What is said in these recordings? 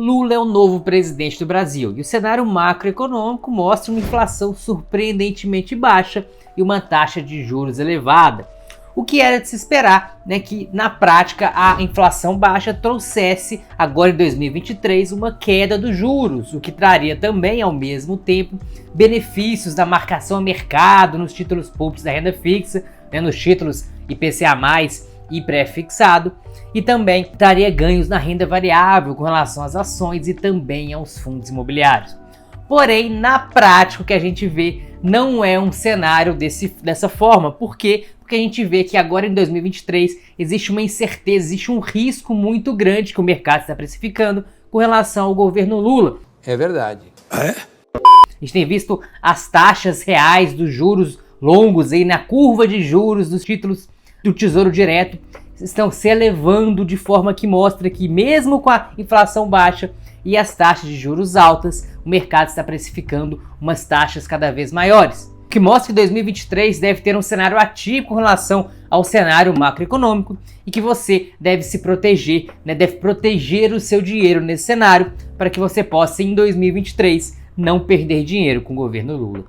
Lula é o novo presidente do Brasil e o cenário macroeconômico mostra uma inflação surpreendentemente baixa e uma taxa de juros elevada. O que era de se esperar, né, que na prática a inflação baixa trouxesse agora em 2023 uma queda dos juros, o que traria também ao mesmo tempo benefícios da marcação a mercado nos títulos públicos da renda fixa, né, nos títulos IPCA+, e pré-fixado, e também traria ganhos na renda variável com relação às ações e também aos fundos imobiliários. Porém, na prática, o que a gente vê não é um cenário dessa forma. Por quê? Porque a gente vê que agora em 2023 existe uma incerteza, existe um risco muito grande que o mercado está precificando com relação ao governo Lula. É verdade. A gente tem visto as taxas reais dos juros longos aí na curva de juros dos títulos do Tesouro Direto estão se elevando de forma que mostra que mesmo com a inflação baixa e as taxas de juros altas, o mercado está precificando umas taxas cada vez maiores. O que mostra que 2023 deve ter um cenário atípico com relação ao cenário macroeconômico e que você deve se proteger, né, deve proteger o seu dinheiro nesse cenário para que você possa em 2023 não perder dinheiro com o governo Lula.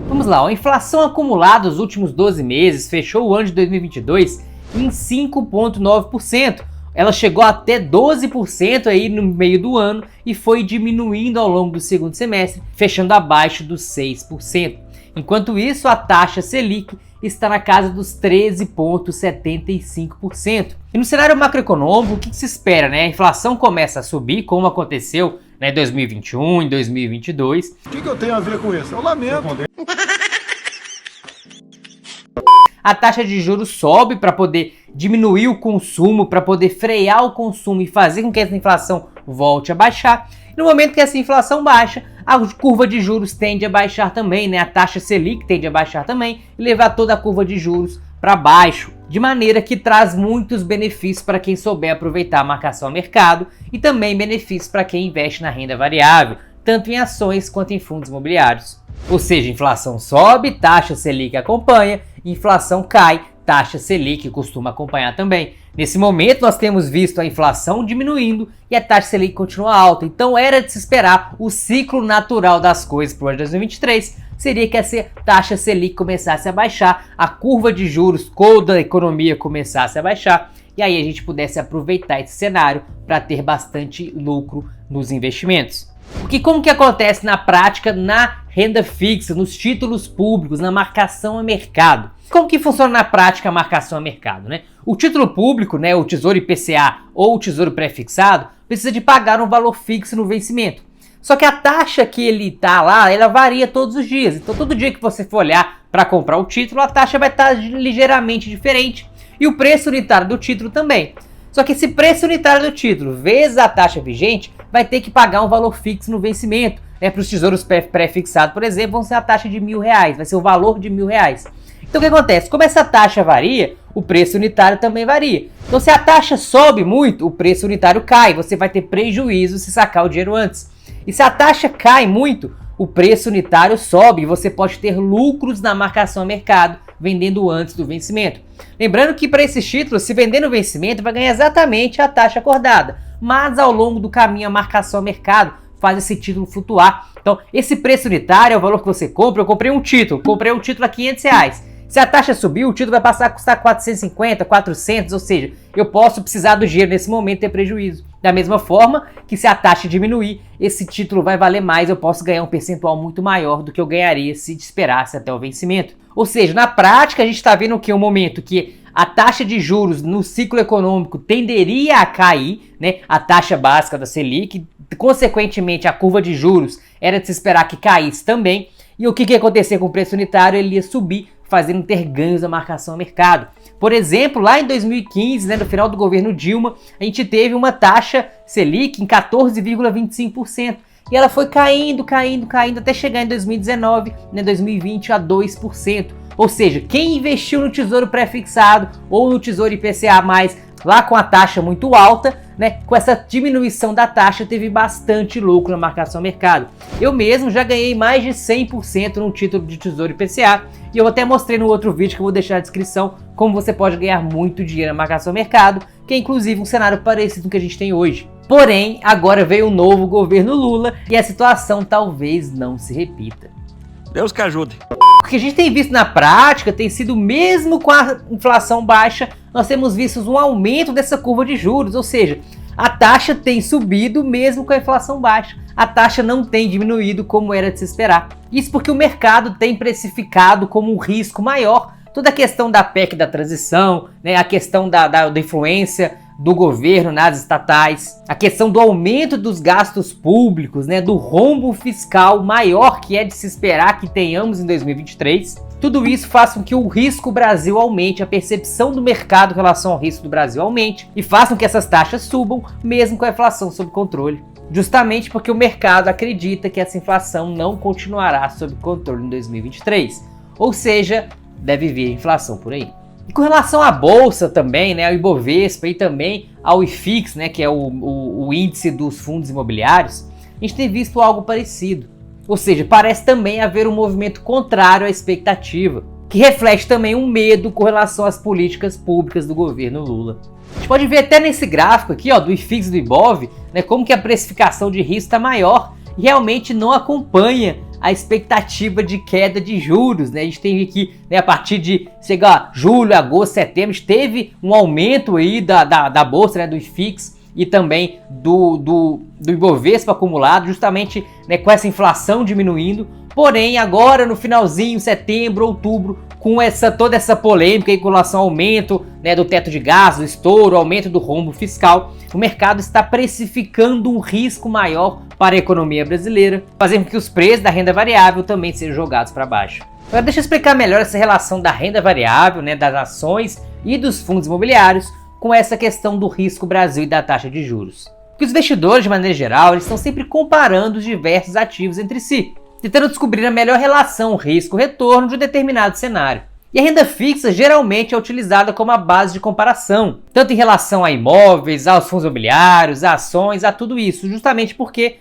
Vamos lá, a inflação acumulada nos últimos 12 meses fechou o ano de 2022 em 5,9%. Ela chegou até 12% aí no meio do ano e foi diminuindo ao longo do segundo semestre, fechando abaixo dos 6%. Enquanto isso, a taxa Selic está na casa dos 13,75%. E no cenário macroeconômico, o que se espera, né? A inflação começa a subir, como aconteceu em 2021, em 2022. O que eu tenho a ver com isso? Eu lamento. A taxa de juros sobe para poder diminuir o consumo, para poder frear o consumo e fazer com que essa inflação volte a baixar. E no momento que essa inflação baixa, a curva de juros tende a baixar também, né? A taxa Selic tende a baixar também e levar toda a curva de juros para baixo, de maneira que traz muitos benefícios para quem souber aproveitar a marcação a mercado e também benefícios para quem investe na renda variável, tanto em ações quanto em fundos imobiliários. Ou seja, inflação sobe, taxa Selic acompanha, inflação cai, taxa Selic costuma acompanhar também. Nesse momento nós temos visto a inflação diminuindo e a taxa Selic continua alta, então era de se esperar o ciclo natural das coisas para o ano de 2023, seria que essa taxa Selic começasse a baixar, a curva de juros da economia começasse a baixar e aí a gente pudesse aproveitar esse cenário para ter bastante lucro nos investimentos. Porque como que acontece na prática na renda fixa, nos títulos públicos, na marcação a mercado? Como que funciona na prática a marcação a mercado, né? O título público, né, o Tesouro IPCA ou o Tesouro pré-fixado, precisa de pagar um valor fixo no vencimento. Só que a taxa que ele tá lá, ela varia todos os dias. Então todo dia que você for olhar para comprar o título, a taxa vai estar ligeiramente diferente. E o preço unitário do título também. Só que esse preço unitário do título, vezes a taxa vigente, vai ter que pagar um valor fixo no vencimento. Para os tesouros pré-fixados, por exemplo, vão ser a taxa de R$1.000, vai ser o valor de R$1.000. Então o que acontece? Como essa taxa varia, o preço unitário também varia. Então se a taxa sobe muito, o preço unitário cai, você vai ter prejuízo se sacar o dinheiro antes. E se a taxa cai muito, o preço unitário sobe e você pode ter lucros na marcação a mercado, vendendo antes do vencimento. Lembrando que para esses títulos, se vender no vencimento, vai ganhar exatamente a taxa acordada. Mas ao longo do caminho, a marcação a mercado faz esse título flutuar. Então, esse preço unitário é o valor que você compra. Eu comprei um título a R$500. Se a taxa subir, o título vai passar a custar 450, 400, ou seja, eu posso precisar do dinheiro nesse momento e ter prejuízo. Da mesma forma que se a taxa diminuir, esse título vai valer mais, eu posso ganhar um percentual muito maior do que eu ganharia se esperasse até o vencimento. Ou seja, na prática a gente está vendo que é um momento que a taxa de juros no ciclo econômico tenderia a cair, né? A taxa básica da Selic, consequentemente a curva de juros era de se esperar que caísse também. E o que ia acontecer com o preço unitário? Ele ia subir, fazendo ter ganhos na marcação a mercado. Por exemplo, lá em 2015, né, no final do governo Dilma, a gente teve uma taxa Selic em 14,25%. E ela foi caindo, até chegar em 2019, né, 2020 a 2%. Ou seja, quem investiu no Tesouro pré-fixado ou no Tesouro IPCA+, lá com a taxa muito alta, né, com essa diminuição da taxa, teve bastante lucro na marcação ao mercado. Eu mesmo já ganhei mais de 100% no título de Tesouro IPCA, e eu até mostrei no outro vídeo que eu vou deixar na descrição como você pode ganhar muito dinheiro na marcação ao mercado, que é inclusive um cenário parecido com o que a gente tem hoje. Porém, agora veio o novo governo Lula e a situação talvez não se repita. Deus que ajude. O que a gente tem visto na prática tem sido, mesmo com a inflação baixa, nós temos visto um aumento dessa curva de juros, ou seja, a taxa tem subido mesmo com a inflação baixa. A taxa não tem diminuído como era de se esperar. Isso porque o mercado tem precificado como um risco maior toda a questão da PEC da transição, né, a questão da influência do governo nas estatais, a questão do aumento dos gastos públicos, né, do rombo fiscal maior que é de se esperar que tenhamos em 2023. Tudo isso faz com que o risco Brasil aumente, a percepção do mercado em relação ao risco do Brasil aumente e faz com que essas taxas subam, mesmo com a inflação sob controle. Justamente porque o mercado acredita que essa inflação não continuará sob controle em 2023. Ou seja, deve vir inflação por aí. E com relação à Bolsa também, né, ao Ibovespa e também ao IFIX, né, que é o índice dos fundos imobiliários, a gente tem visto algo parecido. Ou seja, parece também haver um movimento contrário à expectativa, que reflete também um medo com relação às políticas públicas do governo Lula. A gente pode ver até nesse gráfico aqui, ó, do IFIX e do Ibov, né, como que a precificação de risco está maior e realmente não acompanha a expectativa de queda de juros, né? A gente tem aqui, né, a partir de chegar julho, agosto, setembro, a gente teve um aumento aí da bolsa, né, do IFIX e também do Ibovespa acumulado, justamente, né, com essa inflação diminuindo. Porém, agora no finalzinho, setembro, outubro, com toda essa polêmica aí com relação ao aumento, né, do teto de gastos, do estouro, aumento do rombo fiscal, o mercado está precificando um risco maior para a economia brasileira, fazendo com que os preços da renda variável também sejam jogados para baixo. Agora deixa eu explicar melhor essa relação da renda variável, né, das ações e dos fundos imobiliários com essa questão do risco Brasil e da taxa de juros. Porque os investidores, de maneira geral, eles estão sempre comparando os diversos ativos entre si, tentando descobrir a melhor relação risco-retorno de um determinado cenário. E a renda fixa geralmente é utilizada como a base de comparação, tanto em relação a imóveis, aos fundos imobiliários, a ações, a tudo isso, justamente porque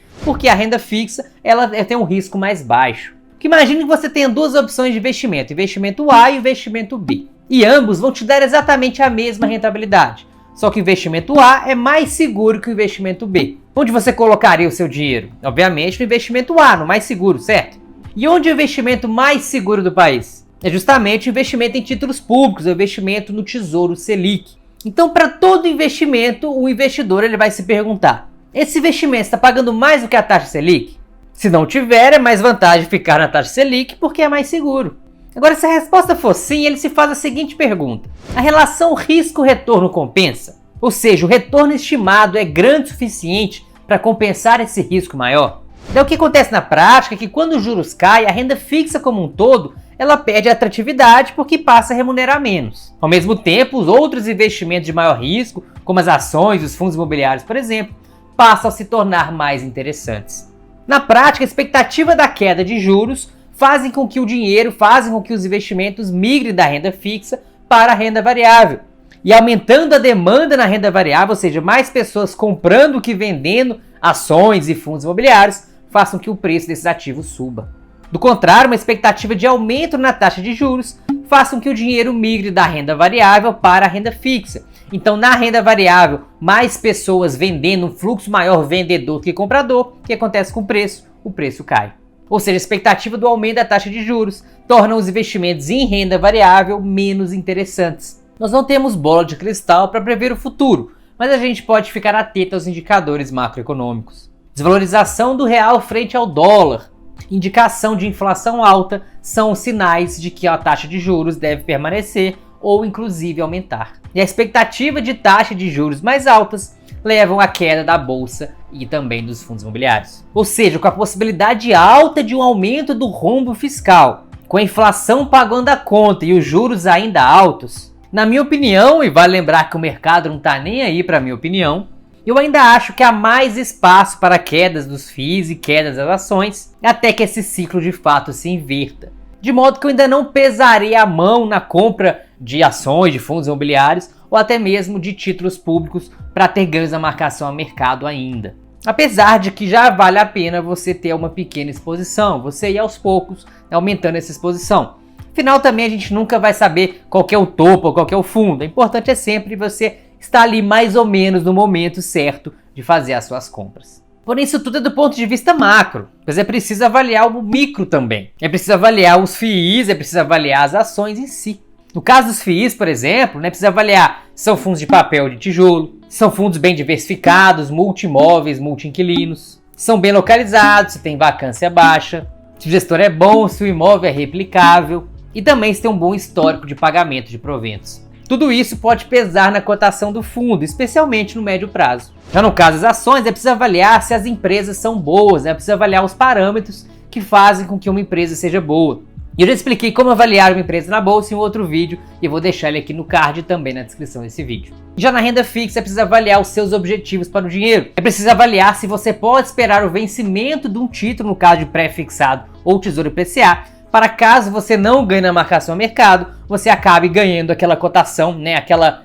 a renda fixa ela tem um risco mais baixo. Porque imagine que você tenha duas opções de investimento, investimento A e investimento B, e ambos vão te dar exatamente a mesma rentabilidade. Só que o investimento A é mais seguro que o investimento B. Onde você colocaria o seu dinheiro? Obviamente no investimento A, no mais seguro, certo? E onde é o investimento mais seguro do país? É justamente o investimento em títulos públicos, o investimento no Tesouro Selic. Então, para todo investimento, o investidor ele vai se perguntar: esse investimento está pagando mais do que a taxa Selic? Se não tiver, é mais vantagem ficar na taxa Selic porque é mais seguro. Agora, se a resposta for sim, ele se faz a seguinte pergunta: a relação risco-retorno compensa? Ou seja, o retorno estimado é grande o suficiente para compensar esse risco maior? Então, o que acontece na prática é que quando os juros caem, a renda fixa como um todo, ela perde a atratividade porque passa a remunerar menos. Ao mesmo tempo, os outros investimentos de maior risco, como as ações e os fundos imobiliários, por exemplo, passam a se tornar mais interessantes. Na prática, a expectativa da queda de juros fazem com que os investimentos migrem da renda fixa para a renda variável. E aumentando a demanda na renda variável, ou seja, mais pessoas comprando que vendendo ações e fundos imobiliários, façam que o preço desses ativos suba. Do contrário, uma expectativa de aumento na taxa de juros façam que o dinheiro migre da renda variável para a renda fixa. Então, na renda variável, mais pessoas vendendo, um fluxo maior vendedor que comprador, o que acontece com o preço? O preço cai. Ou seja, a expectativa do aumento da taxa de juros torna os investimentos em renda variável menos interessantes. Nós não temos bola de cristal para prever o futuro, mas a gente pode ficar atento aos indicadores macroeconômicos. Desvalorização do real frente ao dólar, indicação de inflação alta são sinais de que a taxa de juros deve permanecer ou inclusive aumentar. E a expectativa de taxa de juros mais altas levam à queda da bolsa e também dos fundos imobiliários. Ou seja, com a possibilidade alta de um aumento do rombo fiscal, com a inflação pagando a conta e os juros ainda altos, na minha opinião, e vale lembrar que o mercado não está nem aí para a minha opinião, eu ainda acho que há mais espaço para quedas dos FIIs e quedas das ações, até que esse ciclo de fato se inverta. De modo que eu ainda não pesarei a mão na compra de ações, de fundos imobiliários, ou até mesmo de títulos públicos para ter ganhos na marcação a mercado ainda. Apesar de que já vale a pena você ter uma pequena exposição, você ir aos poucos aumentando essa exposição. Afinal, também a gente nunca vai saber qual que é o topo ou qual que é o fundo. O importante é sempre você estar ali mais ou menos no momento certo de fazer as suas compras. Porém, isso tudo é do ponto de vista macro, mas é preciso avaliar o micro também. É preciso avaliar os FIIs, é preciso avaliar as ações em si. No caso dos FIIs, por exemplo, precisa avaliar se são fundos de papel ou de tijolo, se são fundos bem diversificados, multi-imóveis, multi-inquilinos, se são bem localizados, se tem vacância baixa, se o gestor é bom, se o imóvel é replicável e também se tem um bom histórico de pagamento de proventos. Tudo isso pode pesar na cotação do fundo, especialmente no médio prazo. Já no caso das ações, é preciso avaliar se as empresas são boas, é preciso avaliar os parâmetros que fazem com que uma empresa seja boa. E eu já expliquei como avaliar uma empresa na bolsa em um outro vídeo e eu vou deixar ele aqui no card e também na descrição desse vídeo. Já na renda fixa é preciso avaliar os seus objetivos para o dinheiro. É preciso avaliar se você pode esperar o vencimento de um título, no caso de pré-fixado ou Tesouro IPCA, para caso você não ganhe na marcação a mercado, você acabe ganhando aquela cotação,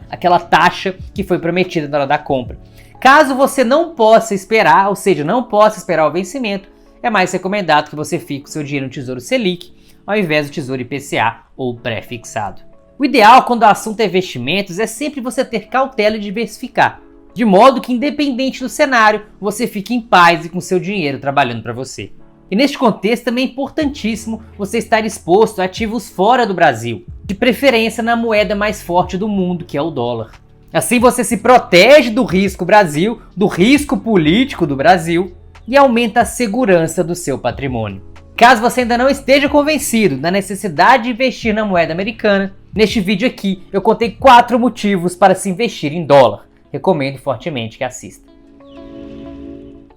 aquela taxa que foi prometida na hora da compra. Caso você não possa esperar, ou seja, não possa esperar o vencimento, é mais recomendado que você fique o seu dinheiro no Tesouro Selic, ao invés do Tesouro IPCA ou pré-fixado. O ideal quando o assunto é investimentos é sempre você ter cautela e diversificar, de modo que independente do cenário, você fique em paz e com seu dinheiro trabalhando para você. E neste contexto também é importantíssimo você estar exposto a ativos fora do Brasil, de preferência na moeda mais forte do mundo, que é o dólar. Assim você se protege do risco Brasil, do risco político do Brasil e aumenta a segurança do seu patrimônio. Caso você ainda não esteja convencido da necessidade de investir na moeda americana, neste vídeo aqui eu contei 4 motivos para se investir em dólar. Recomendo fortemente que assista.